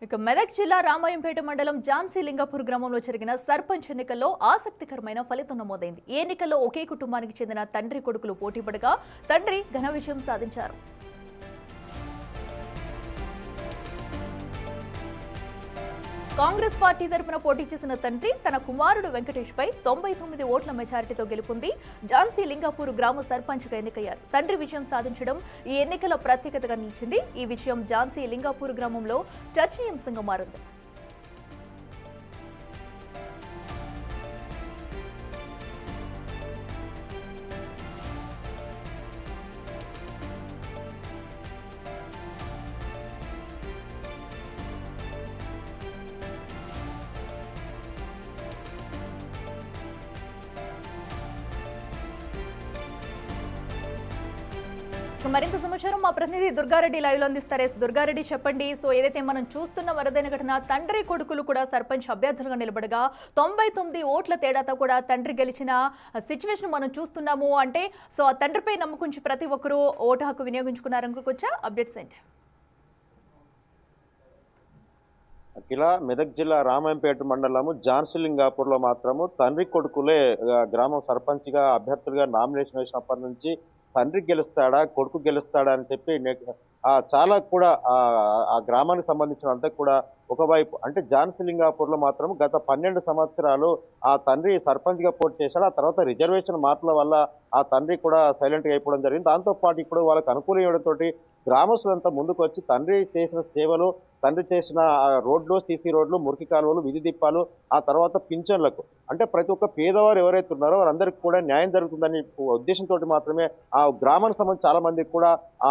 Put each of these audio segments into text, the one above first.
ఇక మెదక్ జిల్లా రామాయంపేట మండలం ఝాన్సీ లింగపూర్ గ్రామంలో జరిగిన సర్పంచ్ ఎన్నికల్లో ఆసక్తికరమైన ఫలితం నమోదైంది. ఈ ఎన్నికల్లో ఒకే కుటుంబానికి చెందిన తండ్రి కొడుకులు పోటీపడగా తండ్రి ఘన విజయం సాధించారు. కాంగ్రెస్ పార్టీ తరపున పోటీ చేసిన తండ్రి తన కుమారుడు వెంకటేష్ పై 99 ఓట్ల మెజారిటీతో గెలుపొంది ఝాన్సీ లింగపూర్ గ్రామ సర్పంచ్గా ఎన్నికయ్యారు. తండ్రి విజయం సాధించడం ఈ ఎన్నికల ప్రత్యేకతగా నిలిచింది. ఈ విజయం ఝాన్సీ లింగపూర్ గ్రామంలో చర్చనీయాంశంగా మారింది. మరింత సమాచారం మా ప్రతినిధి దుర్గారెడ్డి లైవ్ లో అందిస్తారు. దుర్గారెడ్డి, చెప్పండి. సో ఏదైతే మనం చూస్తున్న వరదైన ఘటన, తండ్రి కొడుకులు కూడా సర్పంచ్ అభ్యర్థులుగా నిలబడగా 99 ఓట్ల తేడాతో కూడా తండ్రి గెలిచిన సిచ్యువేషన్ మనం చూస్తున్నాము. అంటే సో ఆ తండ్రిపై నమ్మకుంచి ప్రతి ఒక్కరూ ఓటు హక్కు వినియోగించుకున్నారనుకోవచ్చా? అప్డేట్స్ ఏంటి? అఖిల, మెదక్ జిల్లా రామాయంపేట మండలము ఝాన్సీ లింగాపూర్ లో మాత్రము తండ్రి కొడుకులే గ్రామం సర్పంచ్ గా అభ్యర్థులుగా నామినేషన్ వేసినప్పటి నుంచి తండ్రి గెలుస్తాడా కొడుకు గెలుస్తాడా అని చెప్పి చాలా కూడా ఆ గ్రామానికి సంబంధించిన అంతా కూడా ఒకవైపు అంటే ఝాన్సీ లింగాపూర్ లో మాత్రం గత 12 సంవత్సరాలు ఆ తండ్రి సర్పంచ్ గా పోటీ చేశాడు. ఆ తర్వాత రిజర్వేషన్ మార్పుల వల్ల ఆ తండ్రి కూడా సైలెంట్ గా అయిపోవడం జరిగింది. దాంతో పాటు ఇప్పుడు వాళ్ళకి అనుకూలంతో గ్రామస్తులంతా ముందుకు వచ్చి తండ్రి చేసిన సేవలు, తండ్రి చేసిన రోడ్లు, సీసీ రోడ్లు, మురికి కాలువలు, విధి దీపాలు, ఆ తర్వాత పింఛన్లకు అంటే ప్రతి ఒక్క పేదవారు ఎవరైతే ఉన్నారో వారందరికీ కూడా న్యాయం జరుగుతుందని ఉద్దేశంతో మాత్రమే ఆ గ్రామానికి సంబంధించి చాలా మందికి కూడా ఆ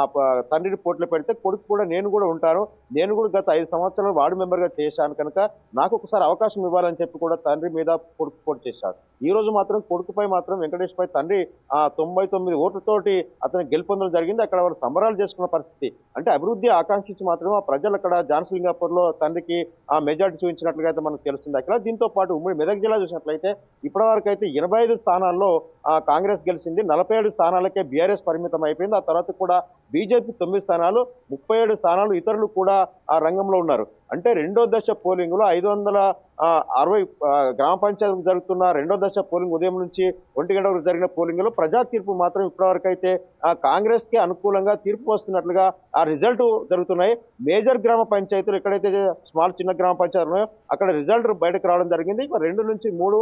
తండ్రిని పోటీలో పెడితే కొడుకు కూడా నేను కూడా ఉంటాను, నేను కూడా గత 5 సంవత్సరాలు వార్డు మెంబర్ గా చేశాను కనుక నాకు ఒకసారి అవకాశం ఇవ్వాలని చెప్పి కూడా తండ్రి మీద కొడుకు పోటీ చేశాడు. ఈ రోజు మాత్రం కొడుకుపై మాత్రం వెంకటేష్ పై తండ్రి 99 ఓట్లతోటి అతను గెలుపొందడం జరిగింది. అక్కడ వాళ్ళు సంబరాలు చేసుకున్న పరిస్థితి. అంటే అభివృద్ధి ఆకాంక్షించి మాత్రం ఆ ప్రజలు అక్కడ ఝాన్సీ లింగాపూర్ లో తండ్రికి ఆ మెజార్టీ చూపించినట్లుగా అయితే మనకు తెలుస్తుంది. అక్కడ దీంతో పాటు ఉమ్మడి మెదక్ జిల్లా చూసినట్లయితే ఇప్పటివరకు అయితే 25 స్థానాల్లో కాంగ్రెస్ గెలిచింది. 47 స్థానాలకే బీఆర్ఎస్ పరిమితం అయిపోయింది. ఆ తర్వాత కూడా బీజేపీ 9 స్థానాలు, 37 స్థానాలు ఇతరులు కూడా ఆ రంగంలో ఉన్నారు. అంటే రెండో దశ పోలింగ్ లో 560 గ్రామ పంచాయతీలు జరుగుతున్న రెండో దశ పోలింగ్ ఉదయం నుంచి 1 గంట వరకు జరిగిన పోలింగ్ లో ప్రజా తీర్పు మాత్రం ఇప్పటివరకు అయితే కాంగ్రెస్ కి అనుకూలంగా తీర్పు వస్తున్నట్లుగా ఆ రిజల్ట్ జరుగుతున్నాయి. మేజర్ గ్రామ పంచాయతీలు ఎక్కడైతే చిన్న గ్రామ పంచాయతీలు ఉన్నాయో అక్కడ రిజల్ట్ బయటకు రావడం జరిగింది. 2 నుంచి 3,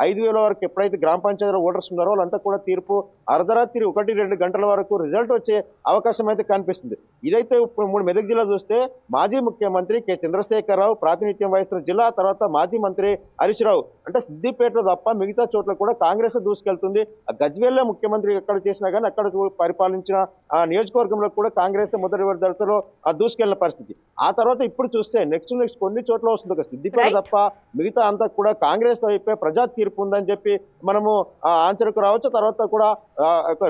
5,000 వరకు ఎప్పుడైతే గ్రామ పంచాయతీలో ఓటర్స్ ఉన్నారో వాళ్ళంతా కూడా తీర్పు అర్ధరాత్రి 1-2 గంటల వరకు రిజల్ట్ వచ్చే అవకాశం అయితే కనిపిస్తుంది. ఇదైతే ఇప్పుడు మెదక్ జిల్లా చూస్తే మాజీ ముఖ్యమంత్రి కె చంద్రశేఖరరావు ప్రాతినిధ్యం వహిస్తున్న జిల్లా, తర్వాత మాజీ మంత్రి హరీష్ రావు అంటే సిద్దిపేటలో తప్ప మిగతా చోట్ల కూడా కాంగ్రెస్ దూసుకెళ్తుంది. గజ్వేల్లో ముఖ్యమంత్రి ఎక్కడ చేసినా కానీ అక్కడ పరిపాలించిన ఆ నియోజకవర్గంలో కూడా కాంగ్రెస్ మొదటి దళితులో దూసుకెళ్లిన పరిస్థితి. ఆ తర్వాత ఇప్పుడు చూస్తే నెక్స్ట్ కొన్ని చోట్ల వస్తుంది. సిద్దిపేట తప్ప మిగతా అంతా కూడా కాంగ్రెస్ వైపే ప్రజా తీర్పు ఉందని చెప్పి మనము ఆన్సర్కు రావచ్చు. తర్వాత కూడా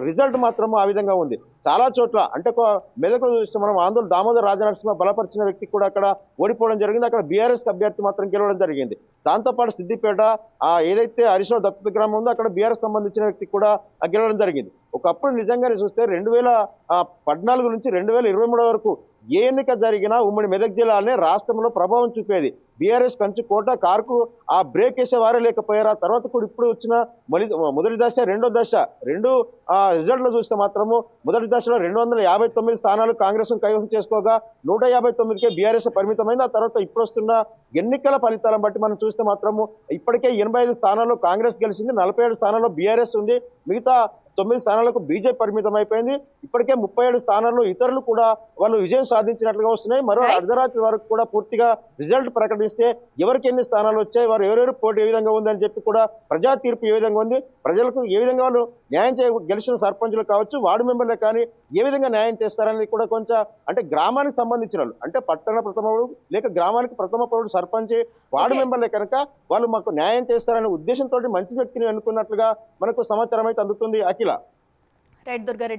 రిజల్ట్ మాత్రం ఆ విధంగా ఉంది. చాలా చోట్ల అంటే మెదక్ చూస్తే మనం ఆందోళన దామోదర్ రాజనరసింహ బలపరిచిన వ్యక్తి కూడా అక్కడ ఓడిపోవడం జరిగింది. అక్కడ బీఆర్ఎస్ అభ్యర్థి మాత్రం గెలవడం జరిగింది. దాంతోపాటు సిద్దిపేట ఏదైతే హరీష్ రావు దత్తత గ్రామం ఉందో అక్కడ బీఆర్ఎస్ సంబంధించిన వ్యక్తి కూడా గెలవడం జరిగింది. ఒకప్పుడు నిజంగానే చూస్తే 2014 నుంచి 2023 వరకు ఏ ఎన్నిక జరిగినా ఉమ్మడి మెదక్ జిల్లానే రాష్ట్రంలో ప్రభావం చూపేది. బీఆర్ఎస్ కంచుకోట కారుకు ఆ బ్రేక్ వేసేవారే లేకపోయారు. ఆ తర్వాత కూడా ఇప్పుడు వచ్చిన మొదటి దశ, రెండో దశ రెండు రిజల్ట్ లో చూస్తే మాత్రము మొదటి దశలో 259 స్థానాలు కాంగ్రెస్ కైవసం చేసుకోగా 159కే బీఆర్ఎస్ పరిమితమైంది. ఆ తర్వాత ఇప్పుడు వస్తున్న ఎన్నికల ఫలితాలను బట్టి మనం చూస్తే మాత్రము ఇప్పటికే 85 స్థానాల్లో కాంగ్రెస్ గెలిచింది, 47 స్థానాల్లో బీఆర్ఎస్ ఉంది, మిగతా 9 స్థానాలకు బీజేపీ పరిమితం అయిపోయింది. ఇప్పటికే 37 స్థానాల్లో ఇతరులు కూడా వాళ్ళు విజయం సాధించినట్లుగా వస్తున్నాయి. మరో అర్ధరాత్రి వరకు కూడా పూర్తిగా రిజల్ట్ ప్రకటిస్తే ఎవరికి ఎన్ని స్థానాలు వచ్చాయి, వారు ఎవరెవరు పోటీ ఏ విధంగా ఉందని చెప్పి కూడా ప్రజా తీర్పు ఏ విధంగా ఉంది, ప్రజలకు ఏ విధంగా వాళ్ళు న్యాయం గెలిచిన సర్పంచులు కావచ్చు, వార్డు మెంబర్లు కానీ ఏ విధంగా న్యాయం చేస్తారనేది కూడా కొంచెం అంటే గ్రామానికి సంబంధించిన వాళ్ళు అంటే పట్టణ ప్రథమ పౌరుడు లేక గ్రామానికి ప్రథమ పౌరుడు సర్పంచ్ వార్డు మెంబర్లే కనుక వాళ్ళు మాకు న్యాయం చేస్తారనే ఉద్దేశంతో మంచి వ్యక్తిని అనుకున్నట్లుగా మనకు సమాచారం అయితే అందుతుంది. అఖిల. రైట్ దుర్గారెడ్డి.